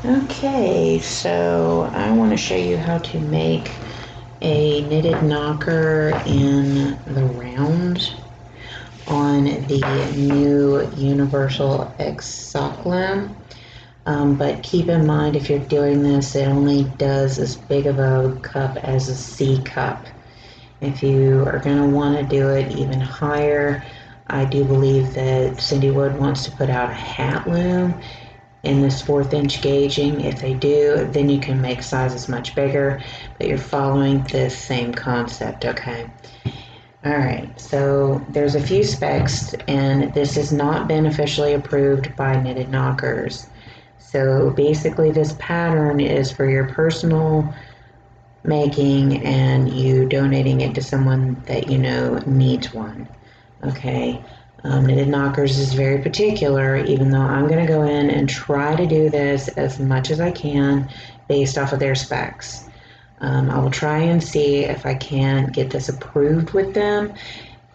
Okay, so I want to show you how to make a knitted knocker in the round on the new Universal X Sock Loom. But keep in mind, if you're doing this, it only does as big of a cup as a C cup. If you are going to want to do it even higher, I do believe that Cindy Wood wants to put out a hat loom in this 1/4 inch gauging. If they do, then you can make sizes much bigger, but you're following this same concept, okay? All right, so there's a few specs, and this has not been officially approved by Knitted Knockers. So basically this pattern is for your personal making and you donating it to someone that you know needs one, okay? Knitted Knockers is very particular, even though I'm going to go in and try to do this as much as I can based off of their specs. I will try and see if I can get this approved with them,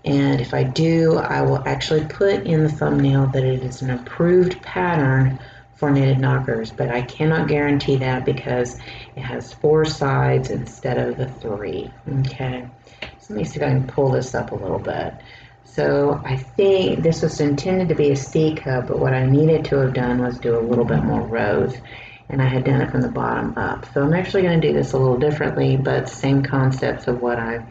and if I do, I will actually put in the thumbnail that it is an approved pattern for Knitted Knockers, but I cannot guarantee that because it has 4 sides instead of the 3, okay? So let me see if I can pull this up a little bit. So I think this was intended to be a C cup, but what I needed to have done was do a little bit more rows, and I had done it from the bottom up. So I'm actually going to do this a little differently, but same concepts of what I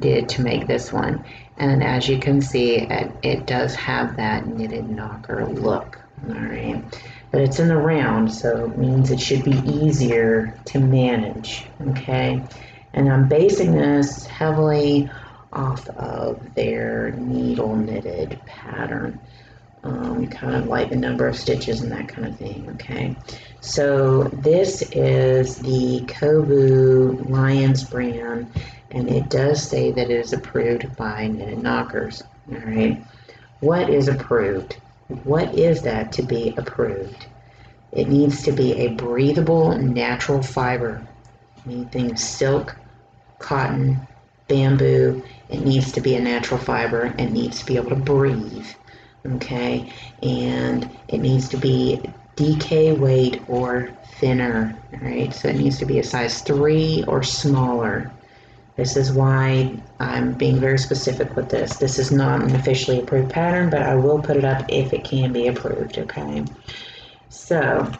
did to make this one. And as you can see, it does have that knitted knocker look, all right? But it's in the round, so it means it should be easier to manage, okay? And I'm basing this heavily off of their needle knitted pattern, kind of like the number of stitches and that kind of thing, okay? So this is the Kobu Lions brand, and it does say that it is approved by Knitted Knockers, all right? What is approved? What is that to be approved? It needs to be a breathable, natural fiber. Anything silk, cotton, bamboo, it needs to be a natural fiber. It needs to be able to breathe, okay? And it needs to be DK weight or thinner, all right? So it needs to be a size 3 or smaller. This is why I'm being very specific with this. This is not an officially approved pattern, but I will put it up if it can be approved, okay? So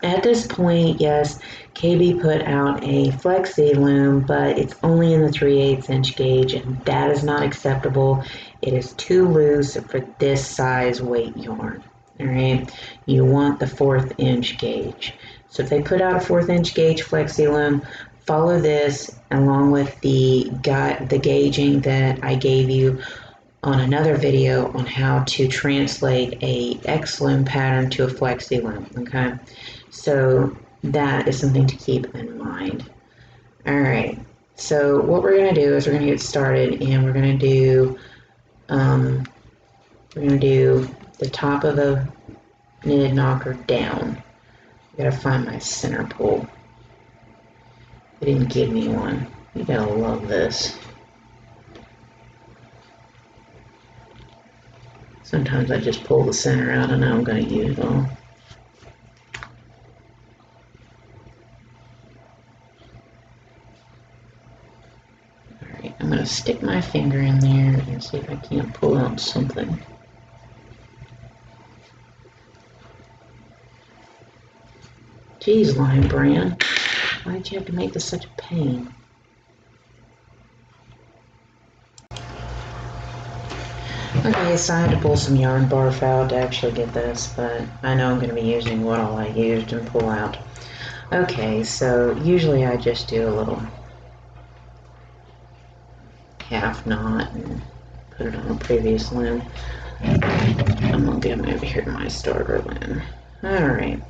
at this point, yes, KB put out a flexi loom, but it's only in the 3/8 inch gauge, and that is not acceptable. It is too loose for this size weight yarn, all right? You want the 1/4 inch gauge. So if they put out a 1/4 inch gauge flexi loom, follow this along with the gauging that I gave you on another video on how to translate a X loom pattern to a flexi loom, okay? So that is something to keep in mind. All right, so what we're gonna do is we're gonna get started, and we're gonna do the top of the knitted knocker down. I gotta find my center pole. They didn't give me one. You gotta love this. Sometimes I just pull the center out and I'm going to use it all. Alright, I'm going to stick my finger in there and see if I can't pull out something. Geez, Line Brand, why'd you have to make this such a pain? Okay, so I had to pull some yarn barf out to actually get this, but I know I'm going to be using what all I used and pull out. Okay, so usually I just do a little half knot and put it on a previous loom. I'm going to get them over here to my starter loom. Alright,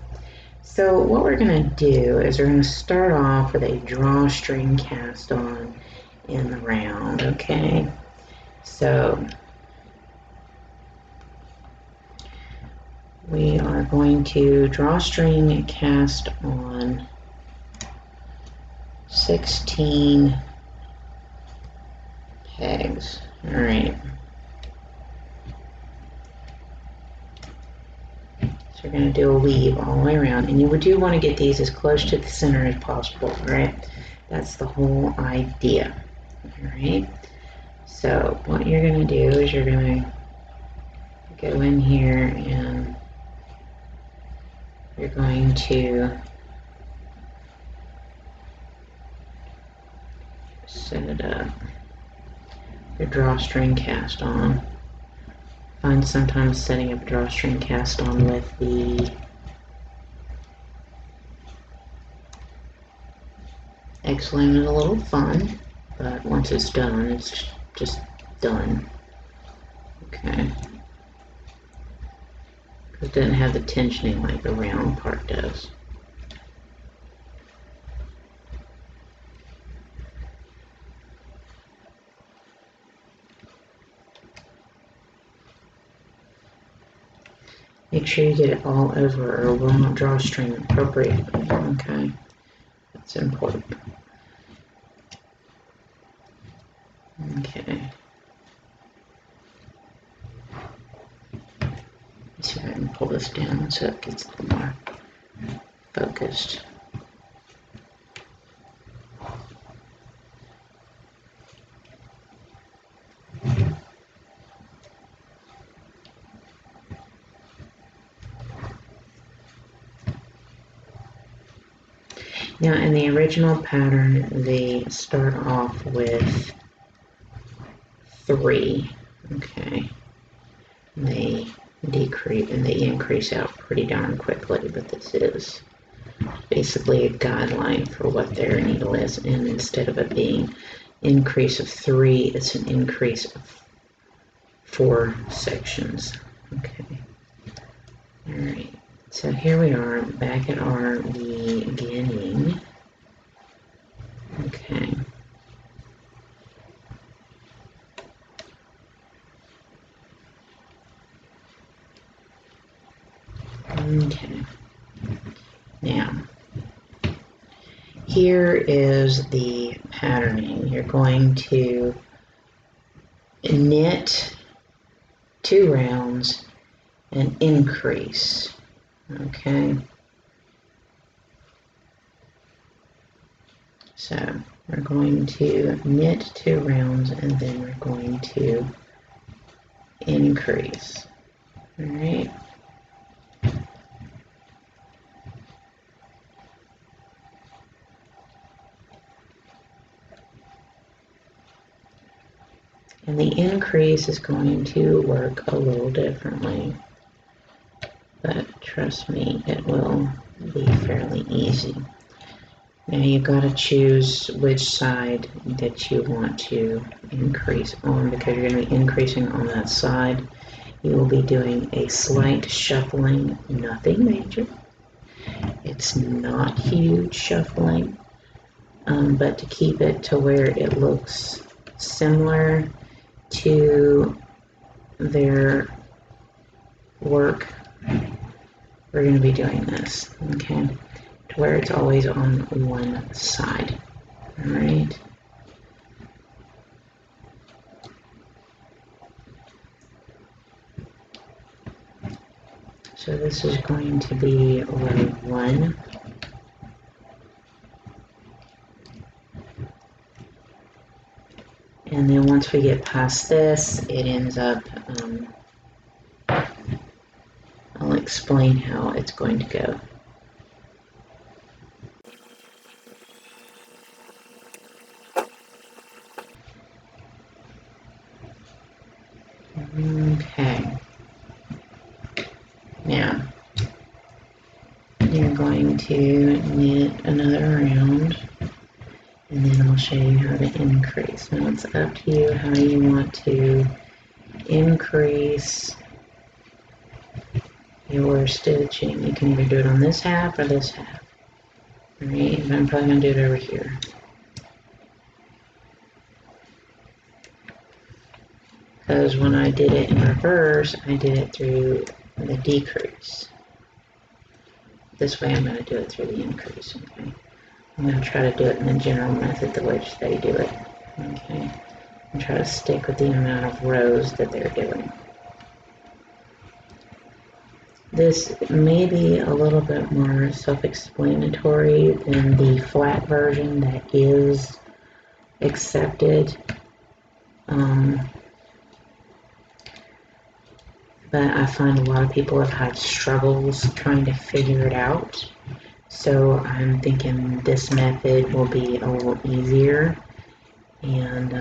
so what we're going to do is we're going to start off with a drawstring cast on in the round, okay? So we are going to drawstring cast on 16 pegs. All right. So we're going to do a weave all the way around, and you do want to get these as close to the center as possible, right? That's the whole idea. All right. So what you're going to do is you're going to go in here and you're going to set up your drawstring cast on. I find sometimes setting up a drawstring cast on with the X-Loom is a little fun, but once it's done, it's just done. Okay. It doesn't have the tensioning like the round part does. Make sure you get it all over or it will not drawstring appropriately. Okay. That's important. Okay. Let's see if I can pull this down so it gets a little more focused. Now, in the original pattern, they start off with 3, okay? They decrease and they increase out pretty darn quickly, but this is basically a guideline for what their needle is, and instead of it being increase of 3, it's an increase of 4 sections. Okay. All right. So here we are back at our beginning. Okay. Okay. Now, here is the patterning. You're going to knit 2 rounds and increase. Okay. So we're going to knit 2 rounds and then we're going to increase. All right. And the increase is going to work a little differently, but trust me, it will be fairly easy. Now you've got to choose which side that you want to increase on, because you're going to be increasing on that side. You will be doing a slight shuffling, nothing major. It's not huge shuffling, but to keep it to where it looks similar to their work, we're going to be doing this, okay, to where it's always on one side. All right. So this is going to be row 1. And then once we get past this, it ends up, I'll explain how it's going to go. Okay. Now, you're going to knit another round, and then I'll show you how to increase. Now it's up to you how you want to increase your stitching. You can either do it on this half or this half. Alright, but I'm probably going to do it over here. Because when I did it in reverse, I did it through the decrease. This way I'm going to do it through the increase, okay? I'm going to try to do it in the general method, the which they do it, okay? And try to stick with the amount of rows that they're doing. This may be a little bit more self-explanatory than the flat version that is accepted. But I find a lot of people have had struggles trying to figure it out. So I'm thinking this method will be a little easier, and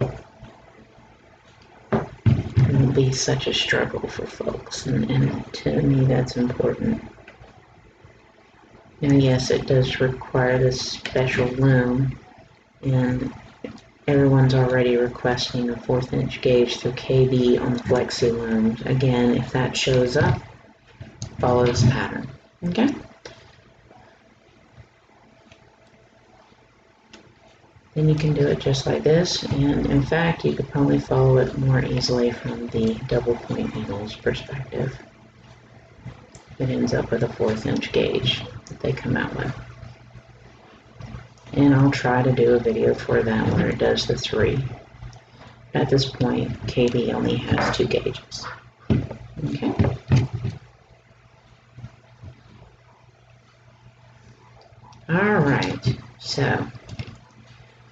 it won't be such a struggle for folks, and to me that's important. Now yes, it does require this special loom, and everyone's already requesting a 1/4 inch gauge through KB on the flexi looms. Again, if that shows up, follow this pattern, okay? Then you can do it just like this, and in fact, you could probably follow it more easily from the double point needles perspective. It ends up with a 1/4 inch gauge that they come out with. And I'll try to do a video for that where it does the 3. At this point, KB only has 2 gauges. Okay. All right, so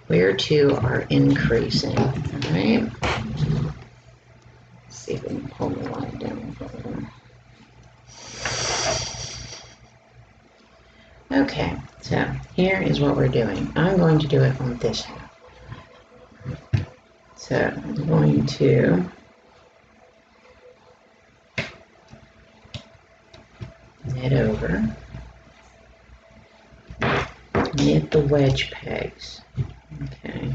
where to are increasing, all right? Let's see if we can pull the line down further. Okay, so here is what we're doing. I'm going to do it on this half. So I'm going to knit over, knit the wedge pegs, okay.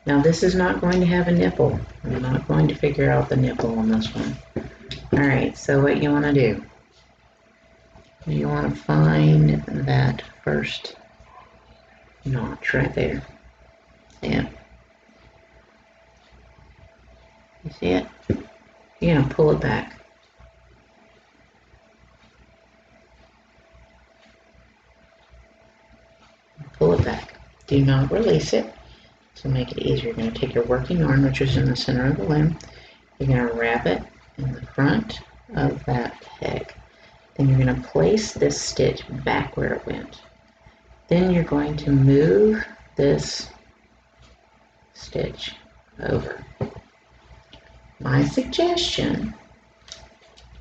Now this is not going to have a nipple. I'm not going to figure out the nipple on this one. All right, so what you want to do, you want to find that first notch right there. Yeah. You see it? You're going to pull it back. Pull it back. Do not release it. To make it easier, you're going to take your working yarn, which is in the center of the loom. You're going to wrap it in the front of that peg. Then you're going to place this stitch back where it went. Then you're going to move this stitch over. My suggestion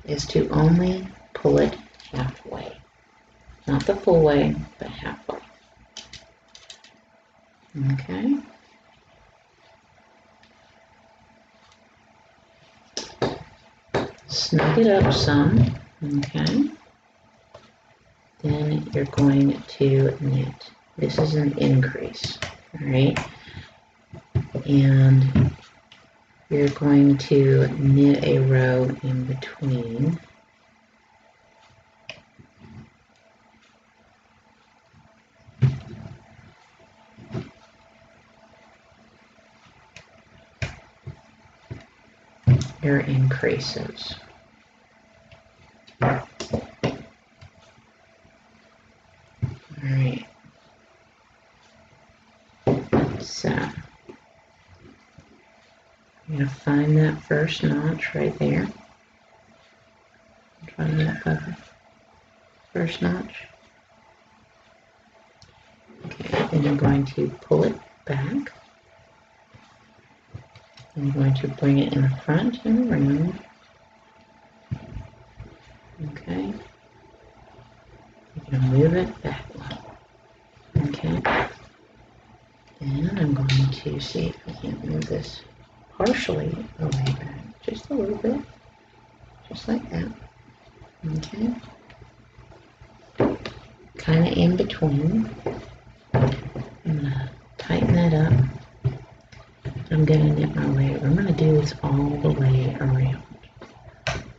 is to only pull it halfway. Not the full way, but halfway. Okay. Snug it up some, okay. Then you're going to knit. This is an increase, all right. And you're going to knit a row in between. Your increases. All right. So I'm going to find that first notch right there. Find that first notch. Okay, then you're going to pull it back. And you're going to bring it in the front and around. Okay. You're going to move it back one. Okay. And I'm going to see if I can't move this partially away back. Just a little bit. Just like that. Okay. Kind of in between. I'm going to tighten that up. I'm going to knit my way over. I'm going to do this all the way around.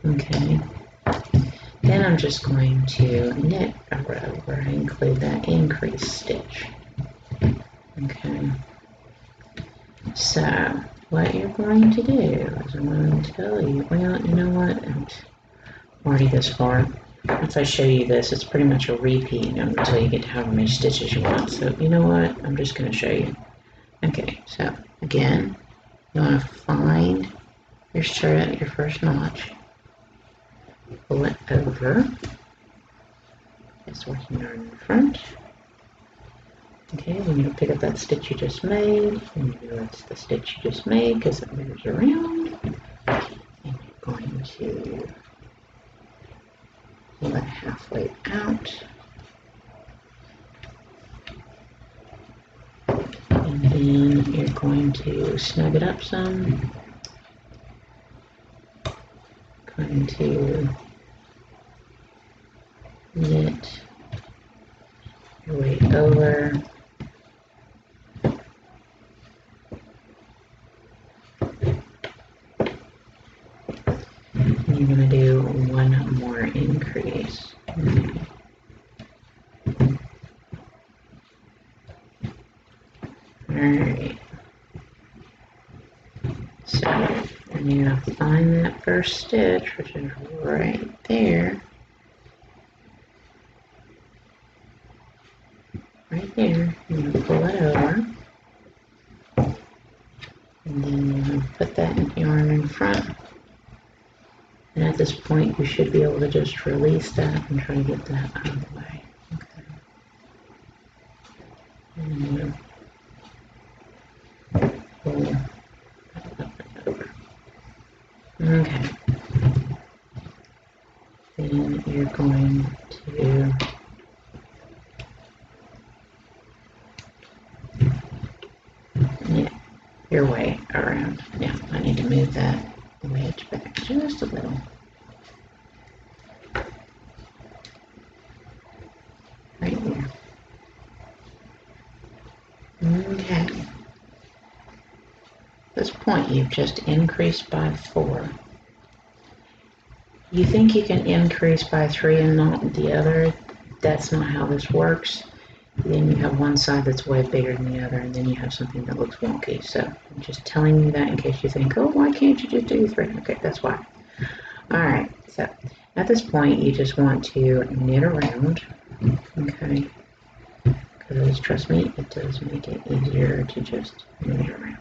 Okay. Then I'm just going to knit a row where I include that increase stitch. Okay. So what you're going to do is I'm going to tell you, well, you know what? I'm already this far. Once I show you this, it's pretty much a repeat until you get to however many stitches you want. So you know what? I'm just going to show you. Okay, so again, You want to find your strip, your first notch, pull it over. It's working yarn in the front. Okay, then you'll pick up that stitch you just made, and you know it's the stitch you just made because it moves around. And you're going to pull it halfway out. And then you're going to snug it up some. Going to knit your way over. And you're going to do one more increase. Okay. Alright. So, and you're going to find that first stitch, which is right there. Right there. You're going to pull it over. And then you're going to put that yarn in front. And at this point, you should be able to just release that and try to get that out of the way. Okay. And you pull that up and over. Okay. Then you're going to knit your way around. Now, I need to move that wedge back just a little. Right here. Okay. At this point, you've just increased by 4. You think you can increase by 3 and not the other. That's not how this works. Then you have one side that's way bigger than the other, and then you have something that looks wonky. So I'm just telling you that in case you think, oh, why can't you just do 3? Okay, that's why. Alright, so at this point, you just want to knit around. Okay. Because trust me, it does make it easier to just knit around.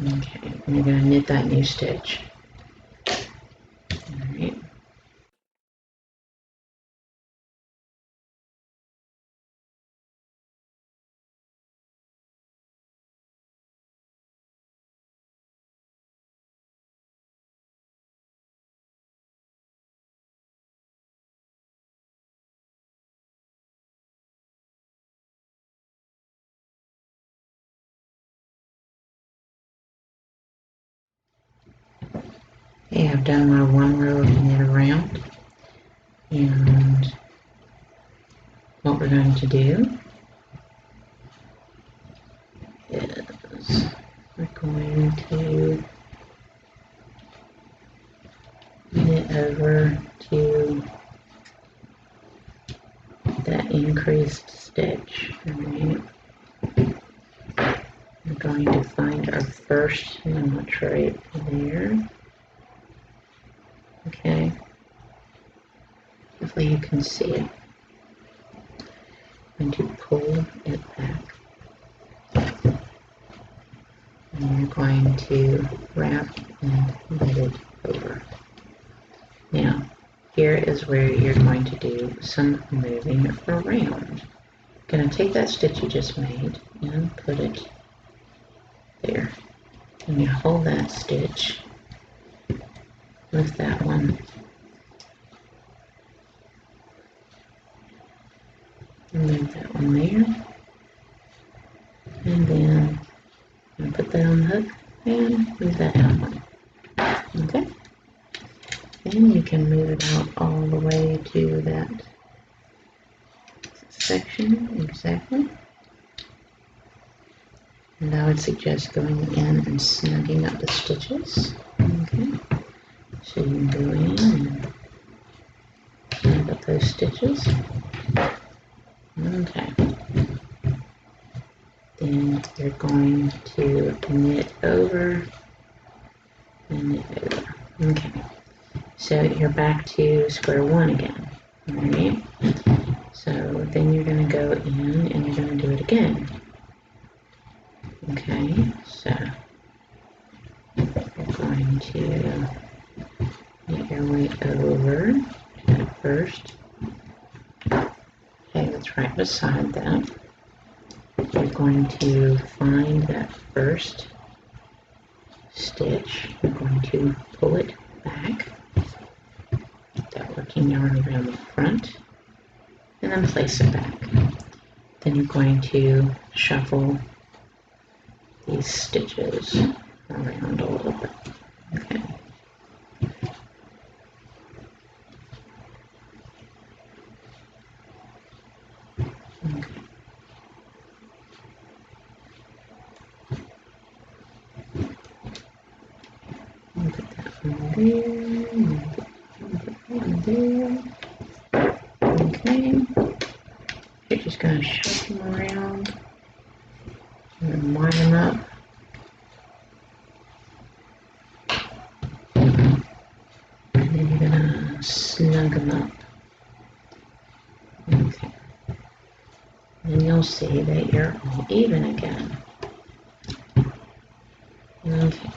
Okay, and you're going to knit that new stitch. Alright. Okay, I've done my 1 row of knit around, and what we're going to do is we're going to knit over to that increased stitch. Right? We're going to find our first notch right there. Okay, hopefully you can see it. I'm going to pull it back. And you're going to wrap and knit it over. Now, here is where you're going to do some moving around. Going to take that stitch you just made and put it there. And you hold that stitch with that one. And move that one there. And then put that on the hook and move that out one. Okay? Then you can move it out all the way to that section exactly. And I would suggest going in and snugging up the stitches. Okay. So you can go in and snug up those stitches. Okay. Then you're going to knit over and knit over. Okay. So you're back to square one again. Alright. So then you're going to go in and you're going to do it again. Okay, so you're going to make your way over to that first peg that's right beside that. You're going to find that first stitch. You're going to pull it back, get that working yarn around the front, and then place it back. Then you're going to shuffle these stitches around a little bit. Okay. There. Okay. You're just going to shuffle them around and line them up. And then you're going to snug them up. Okay. And you'll see that you're all even again. Okay.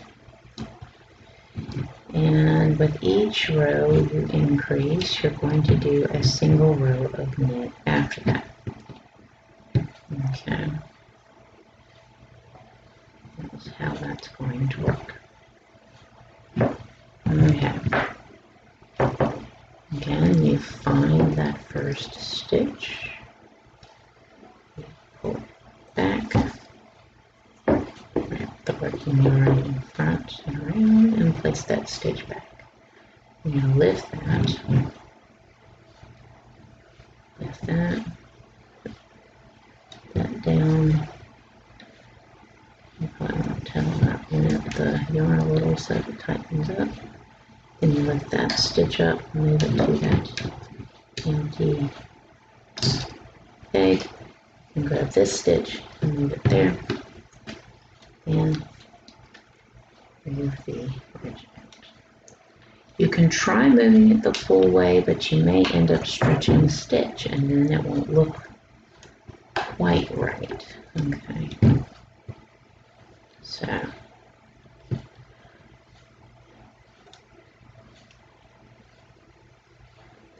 And with each row you increase, you're going to do a single row of knit after that. Okay. That's how that's going to work. Okay. Again, you find that first stitch, you pull it back, wrap the working yarn in front and around, and place that stitch back. You're going to lift that, put that down. You probably want to knit the yarn a little so it tightens up. Then you lift that stitch up, move it to that empty peg, and grab this stitch and move it there, and move the edge out. You can try moving it the full way, but you may end up stretching the stitch, and then it won't look quite right. Okay. So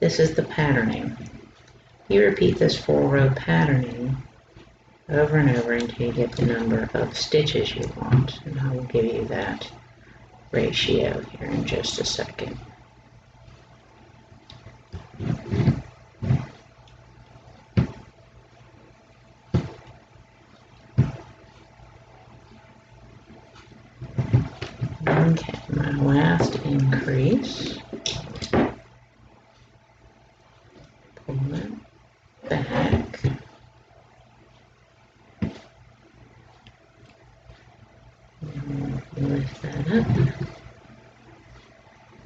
this is the patterning. You repeat this 4-row patterning over and over until you get the number of stitches you want, and I will give you that ratio here in just a second. Okay, my last increase, pull it back, and lift that up,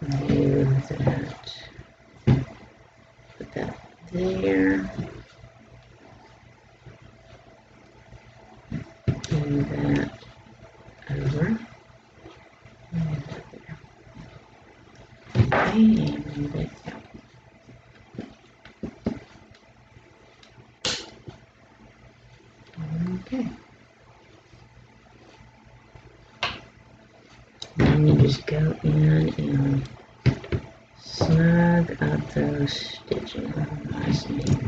move that, put that there, move that over, move that there. Okay, and move it out. Okay. Then you just go in and snug up those stitches nice and neat.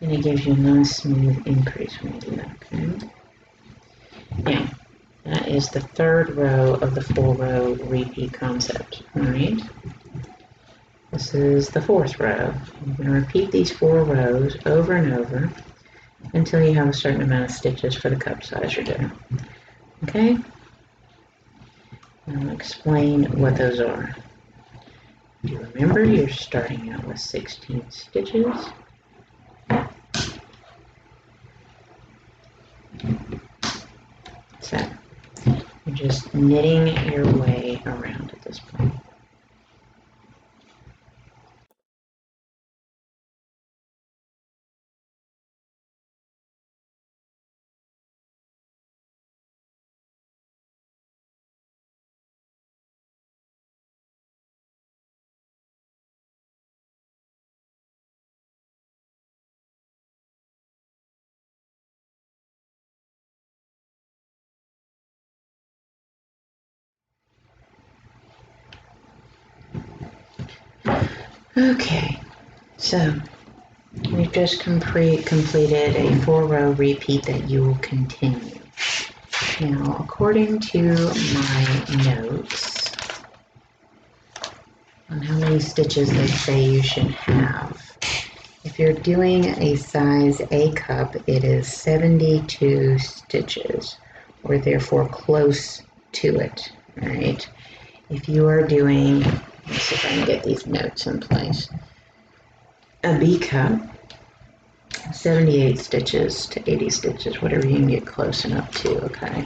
And it gives you a nice smooth increase when you do that, okay? Now, that is the 3rd row of the 4-row repeat concept, alright? This is the 4th row. You're going to repeat these 4 rows over and over until you have a certain amount of stitches for the cup size you're doing. Okay? I'll explain what those are. Do you remember you're starting out with 16 stitches? So, you're just knitting your way around at this point. Okay, so we've just completed a 4-row repeat that you will continue. Now, according to my notes on how many stitches they say you should have, if you're doing a size A cup, it is 72 stitches, or therefore close to it, all right? If you are doing, let's see if I can get these notes in place, a B cup, 78 stitches to 80 stitches, whatever you can get close enough to, okay?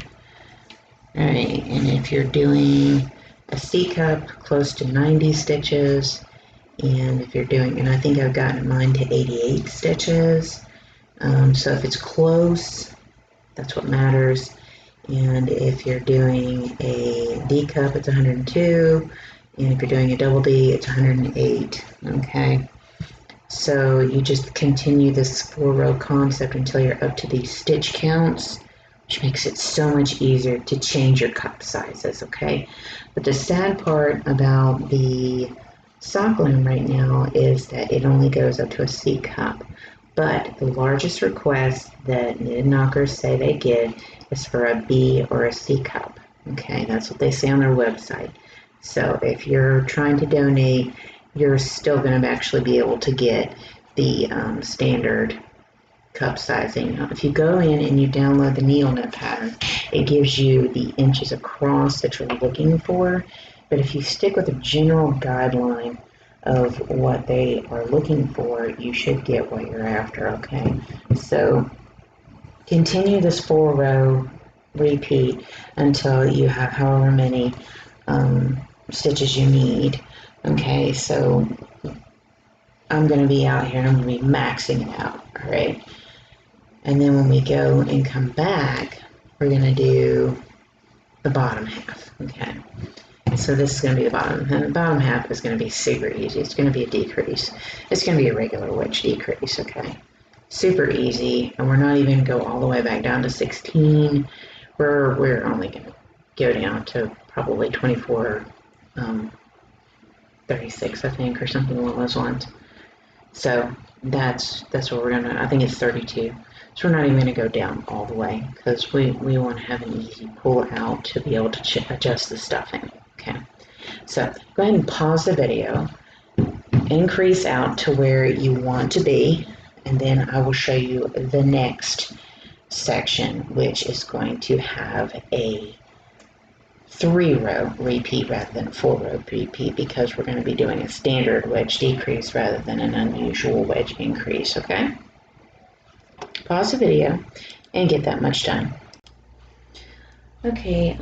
All right, and if you're doing a C cup, close to 90 stitches, and if you're doing, and I think I've gotten mine to 88 stitches, so if it's close, that's what matters. And if you're doing a D cup, it's 102, and if you're doing a double D, it's 108, okay? So you just continue this 4-row concept until you're up to these stitch counts, which makes it so much easier to change your cup sizes, okay? But the sad part about the sock loom right now is that it only goes up to a C cup. But the largest request that knitted knockers say they get is for a B or a C cup. Okay, that's what they say on their website. So if you're trying to donate, you're still going to actually be able to get the standard cup sizing. Now, if you go in and you download the needle knit pattern, it gives you the inches across that you're looking for. But if you stick with a general guideline of what they are looking for, you should get what you're after, okay? So continue this 4-row repeat until you have however many stitches you need, okay? So I'm going to be out here and I'm going to be maxing it out, all right? And then when we go and come back, we're going to do the bottom half, okay? So this is going to be the bottom, and the bottom half is going to be super easy. It's going to be a decrease. It's going to be a regular wedge decrease, okay? Super easy, and we're not even going to go all the way back down to 16. We're only going to go down to probably 24, 36, I think, or something along those lines. So that's what we're going to, I think it's 32. So we're not even going to go down all the way because we want to have an easy pull out to be able to adjust the stuffing. Okay, so go ahead and pause the video, increase out to where you want to be, and then I will show you the next section, which is going to have a 3-row repeat rather than a 4-row repeat because we're going to be doing a standard wedge decrease rather than an unusual wedge increase, okay? Pause the video and get that much done. Okay,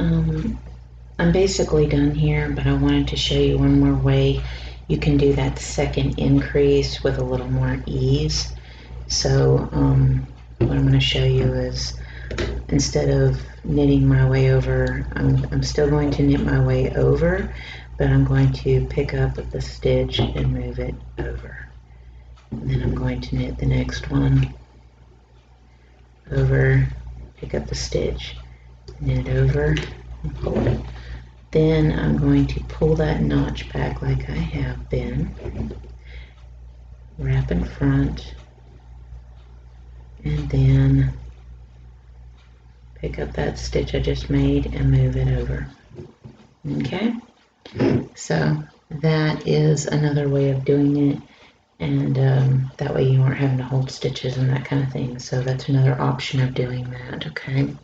I'm basically done here, but I wanted to show you one more way you can do that second increase with a little more ease. So what I'm going to show you is instead of knitting my way over, I'm still going to knit my way over, but I'm going to pick up the stitch and move it over. And then I'm going to knit the next one over, pick up the stitch, knit over, and pull it. Then I'm going to pull that notch back like I have been, wrap in front, and then pick up that stitch I just made and move it over. Okay, so that is another way of doing it, and that way you aren't having to hold stitches and that kind of thing. So that's another option of doing that, okay?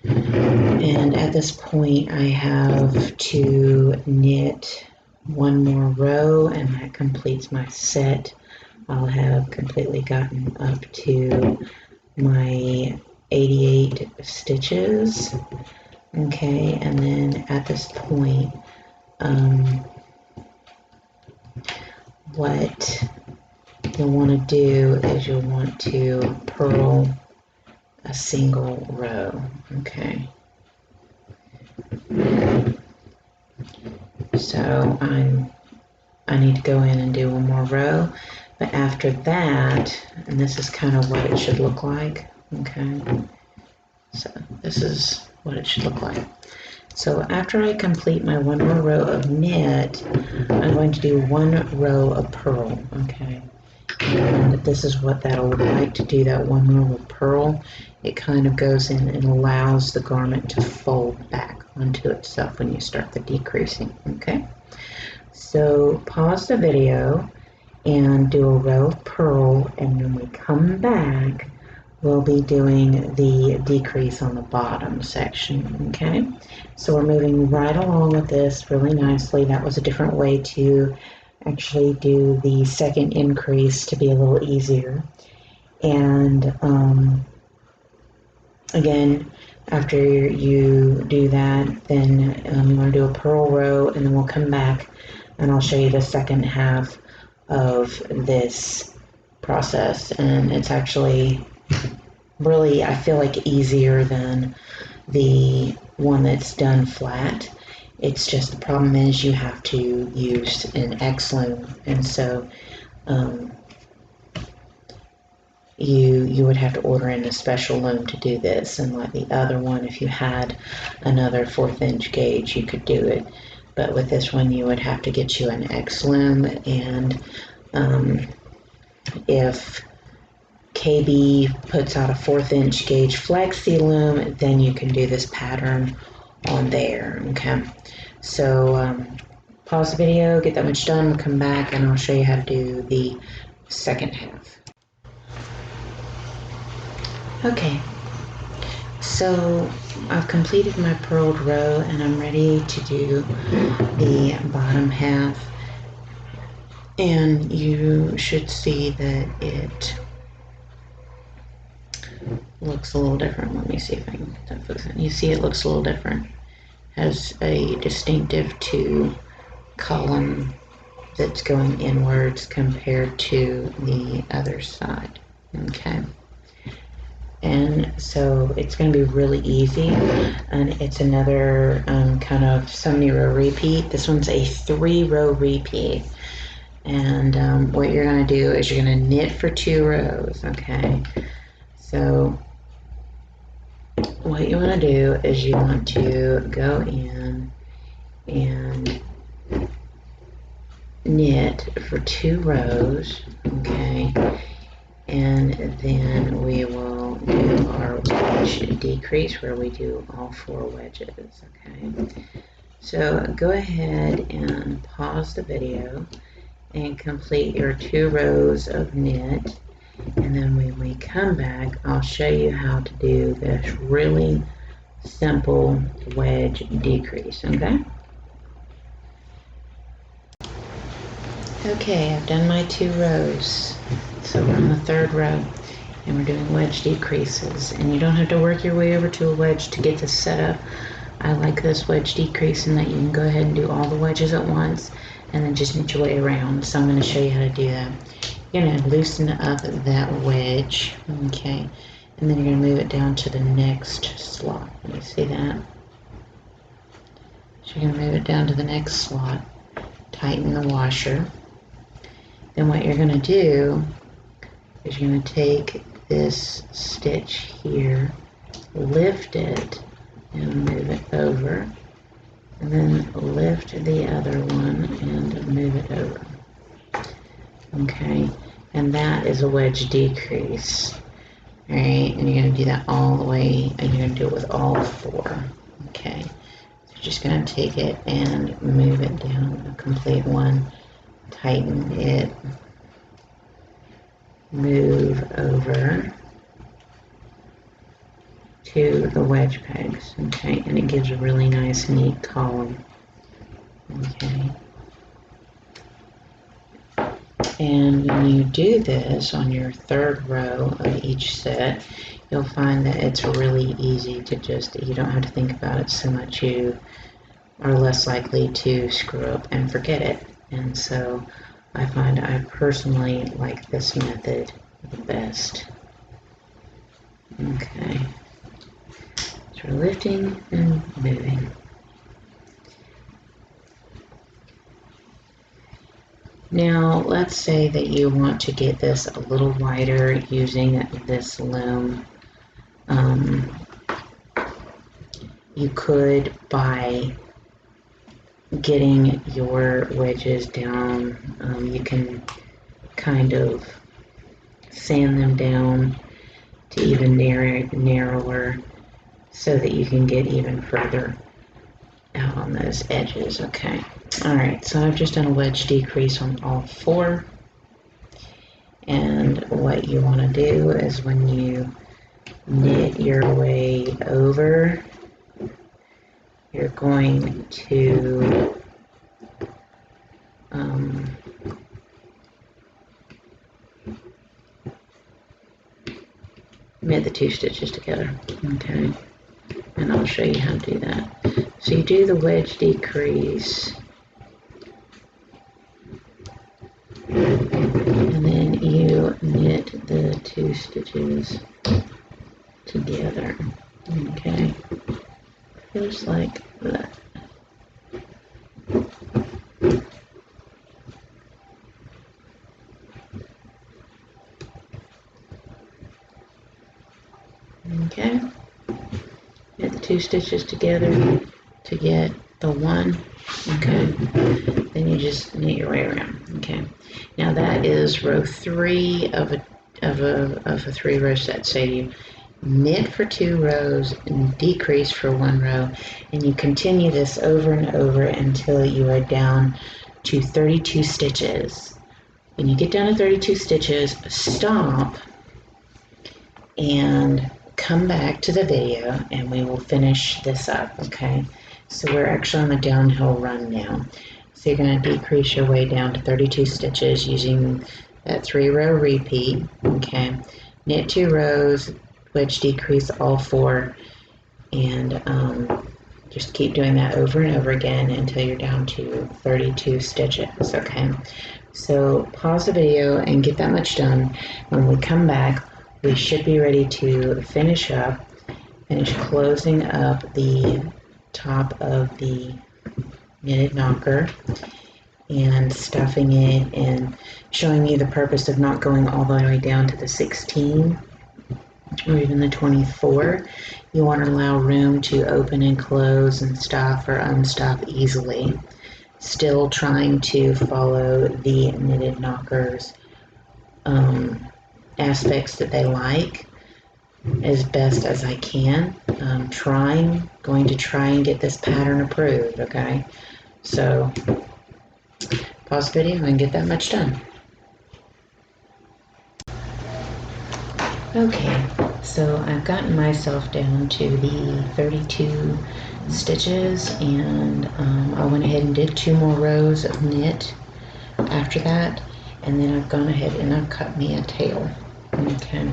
And at this point I have to knit one more row and that completes my set. I'll have completely gotten up to my 88 stitches, okay? And then at this point what you'll want to do is you'll want to purl a single row, okay? So I need to go in and do one more row, but after that, and this is kind of what it should look like, okay? So this is what it should look like. So after I complete my one more row of knit, I'm going to do one row of purl, okay? And this is what that'll look like to do that one row of purl. It kind of goes in and allows the garment to fold back onto itself when you start the decreasing, okay? So pause the video and do a row of purl, and when we come back, we'll be doing the decrease on the bottom section, okay? So we're moving right along with this really nicely. That was a different way to actually do the second increase to be a little easier. And again, after you do that, then you want to do a purl row, and then we'll come back and I'll show you the second half of this process. And it's actually really, I feel like, easier than the one that's done flat. It's just the problem is you have to use an X loom, and so you would have to order in a special loom to do this. And like the other one, if you had another 1/4 inch gauge, you could do it. But with this one, you would have to get you an X loom, and if KB puts out a 1/4 inch gauge flexi loom, then you can do this pattern on there, okay? So pause the video, get that much done, we'll come back and I'll show you how to do the second half. Okay, so I've completed my purled row and I'm ready to do the bottom half, and you should see that it looks a little different. Let me see if I can get that focused. You see it looks a little different. Has a distinctive 2 column that's going inwards compared to the other side, okay? And so it's going to be really easy, and it's another kind of so many row repeat. This one's a 3 row repeat, and what you're going to do is you're going to knit for 2 rows, okay? So what you want to do is you want to go in and knit for 2 rows, okay? And then we will do our wedge decrease where we do all 4 wedges, okay? So go ahead and pause the video and complete your 2 rows of knit, and then when we come back, I'll show you how to do this really simple wedge decrease, okay? Okay, I've done my 2 rows. So we're on the 3rd row, and we're doing wedge decreases. And you don't have to work your way over to a wedge to get this set up. I like this wedge decrease in that you can go ahead and do all the wedges at once, and then just knit your way around. So I'm going to show you how to do that. You're going to loosen up that wedge, okay? And then you're going to move it down to the next slot. Let me see that. So you're going to move it down to the next slot, tighten the washer. Then what you're going to do is you're going to take this stitch here, lift it, and move it over, and then lift the other one and move it over. Okay, and that is a wedge decrease. All right, and you're going to do that all the way, and you're going to do it with all 4. Okay, so you're just going to take it and move it down a complete one, tighten it, move over to the wedge pegs, okay, and it gives a really nice neat column, okay. And when you do this on your 3rd row of each set, you'll find that it's really easy to just, you don't have to think about it so much. You are less likely to screw up and forget it. And so I find I personally like this method the best. Okay, so we're lifting and moving. Now let's say that you want to get this a little wider using this loom. you could, by getting your wedges down, you can kind of sand them down to even narrower so that you can get even further out on those edges. Okay. All right, so I've just done a wedge decrease on all four. And what you want to do is when you knit your way over, you're going to knit the 2 stitches together. Okay, and I'll show you how to do that. So you do the wedge decrease, and then you knit the 2 stitches together. Okay, just like that. Okay, knit the 2 stitches together to get the 1. Okay, then you just knit your way around. Okay, now that is row 3 of a 3-row set. So you knit for 2 rows and decrease for 1 row, and you continue this over and over until you are down to 32 stitches. When you get down to 32 stitches, stop and come back to the video and we will finish this up. Okay, so we're actually on the downhill run now. So you're going to decrease your way down to 32 stitches using that 3-row repeat. Okay, knit 2 rows, wedge decrease all 4, and just keep doing that over and over again until you're down to 32 stitches. Okay, so pause the video and get that much done. When we come back, we should be ready to finish closing up the top of the knitted knocker and stuffing it and showing you the purpose of not going all the way down to the 16 or even the 24. You want to allow room to open and close and stuff or unstuff easily, still trying to follow the knitted knockers aspects that they like as best as I can. Going to try and get this pattern approved. Okay, so pause the video and get that much done. Okay, so I've gotten myself down to the 32 stitches, and I went ahead and did 2 more rows of knit after that, and then I've gone ahead and I've cut me a tail. Okay,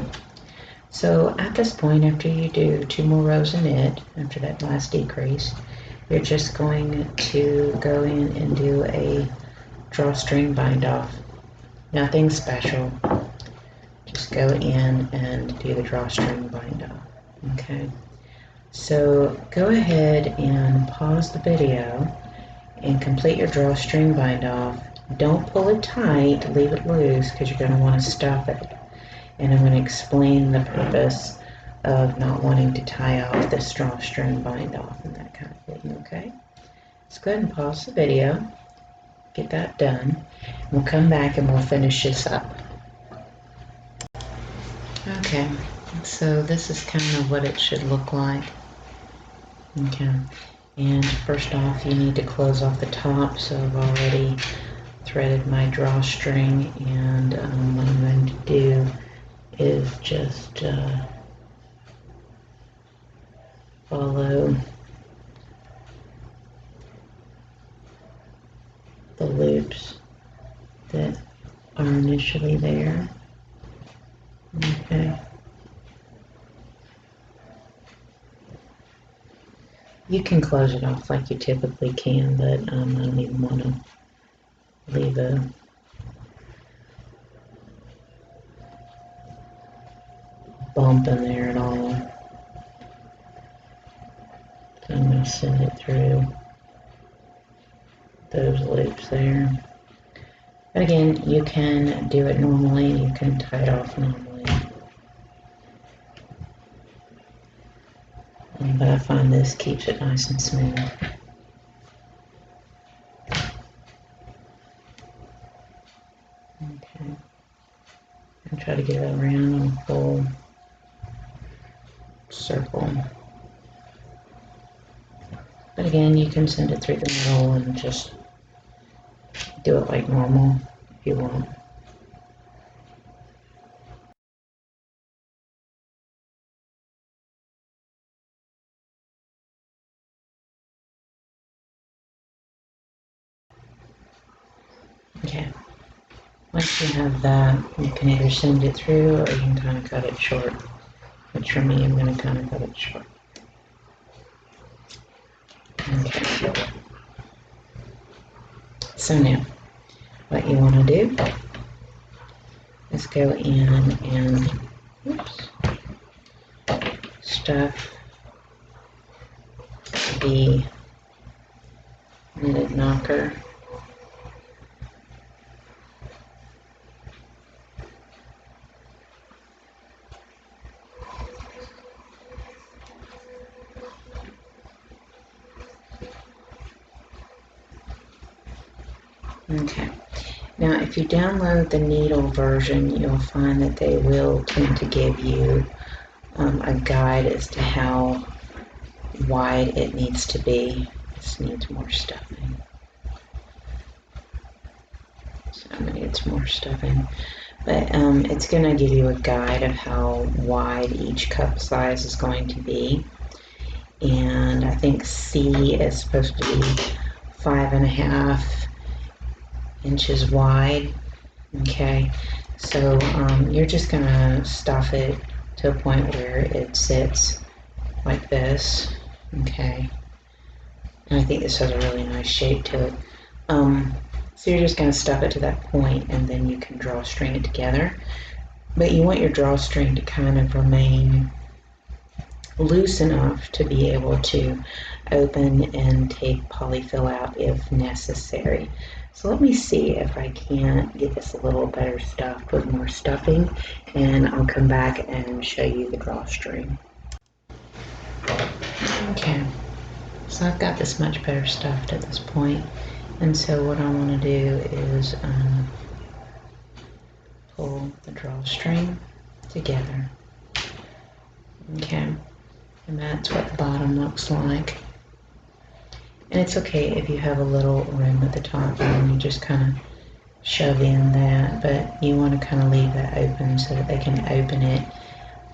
so at this point, after you do 2 more rows of knit after that last decrease, you're just going to go in and do a drawstring bind off. Nothing special. Just go in and do the drawstring bind off. Okay, so go ahead and pause the video and complete your drawstring bind off. Don't pull it tight, leave it loose, because you're going to want to stuff it. And I'm going to explain the purpose of not wanting to tie off this drawstring bind off and that kind of thing. Okay, let's go ahead and pause the video, get that done. We'll come back and we'll finish this up. Okay, so this is kind of what it should look like. Okay, and first off, you need to close off the top. So I've already threaded my drawstring, and what I'm going to do is just follow the loops that are initially there. Okay. You can close it off like you typically can, but I don't even want to leave a bump in there at all. So I'm going to send it through those loops there. But again, you can do it normally, you can tie it off normally. But I find this keeps it nice and smooth. Okay. And try to get it around a full circle. But again, you can send it through the middle and just do it like normal if you want. Okay. Once you have that, you can either send it through or you can kind of cut it short. Which for me, I'm going to kind of cut it short. Okay. So now, what you want to do is go in and stuff the knitted knocker Okay. Now, if you download the needle version, you'll find that they will tend to give you a guide as to how wide it needs to be. This needs more stuffing. So it needs more stuffing. But it's going to give you a guide of how wide each cup size is going to be. And I think C is supposed to be 5.5 inches wide. Okay, so you're just gonna stuff it to a point where it sits like this. Okay, and I think this has a really nice shape to it. So you're just gonna stuff it to that point, and then you can drawstring it together. But you want your drawstring to kind of remain loose enough to be able to open and take polyfill out if necessary. So let me see if I can't get this a little better stuffed with more stuffing, and I'll come back and show you the drawstring. Okay, so I've got this much better stuffed at this point, and so what I want to do is pull the drawstring together. Okay, and that's what the bottom looks like. And it's okay if you have a little room at the top and you just kind of shove in that, but you want to kind of leave that open so that they can open it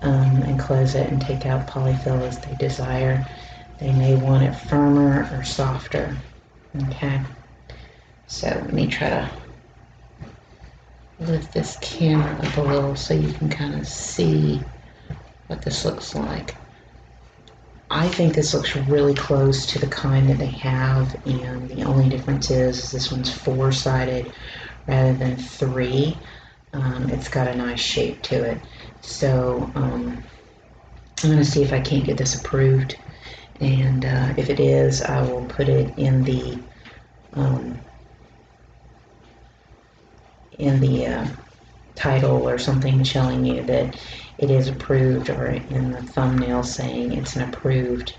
and close it and take out polyfill as they desire. They may want it firmer or softer. Okay, so let me try to lift this camera up a little so you can kind of see what this looks like. I think this looks really close to the kind that they have, and the only difference is this one's 4-sided rather than 3. It's got a nice shape to it. So I'm going to see if I can't get this approved, and if it is, I will put it in the title or something showing you that it is approved, or in the thumbnail saying it's an approved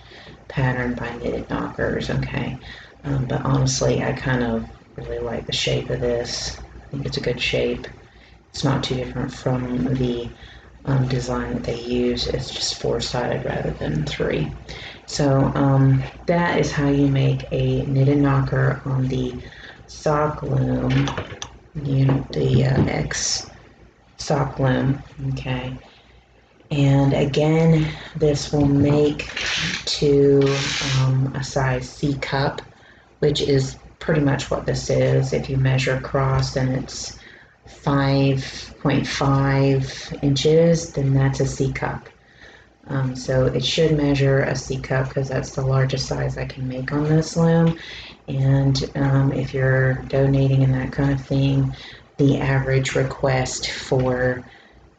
pattern by Knitted Knockers. Okay, but honestly, I kind of really like the shape of this. I think it's a good shape. It's not too different from the design that they use. It's just 4-sided rather than 3. So that is how you make a knitted knocker on the sock loom, the X sock loom. Okay, and again, this will make to a size C cup, which is pretty much what this is. If you measure across, then it's 5.5 inches, then that's a C cup. So it should measure a C cup because that's the largest size I can make on this loom. And if you're donating and that kind of thing, the average request for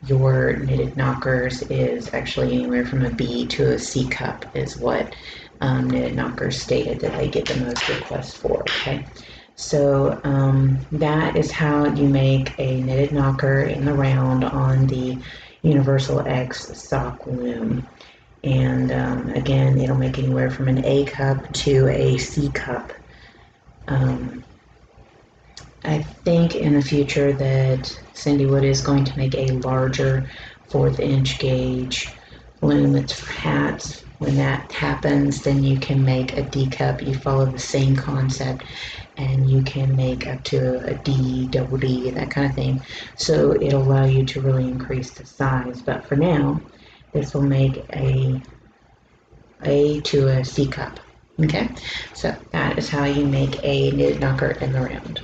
your knitted knockers is actually anywhere from a B to a C cup is what Knitted Knockers stated that they get the most requests for. Okay, so that is how you make a knitted knocker in the round on the Universal X sock loom. And again, it'll make anywhere from an A cup to a C cup. I think in the future that Cindy Wood is going to make a larger 1/4 inch gauge loom that's for hats. When that happens, then you can make a D cup. You follow the same concept and you can make up to a D, double D, that kind of thing. So it'll allow you to really increase the size. But for now, this will make a to a C cup. Okay, so that is how you make a knitted knocker in the round.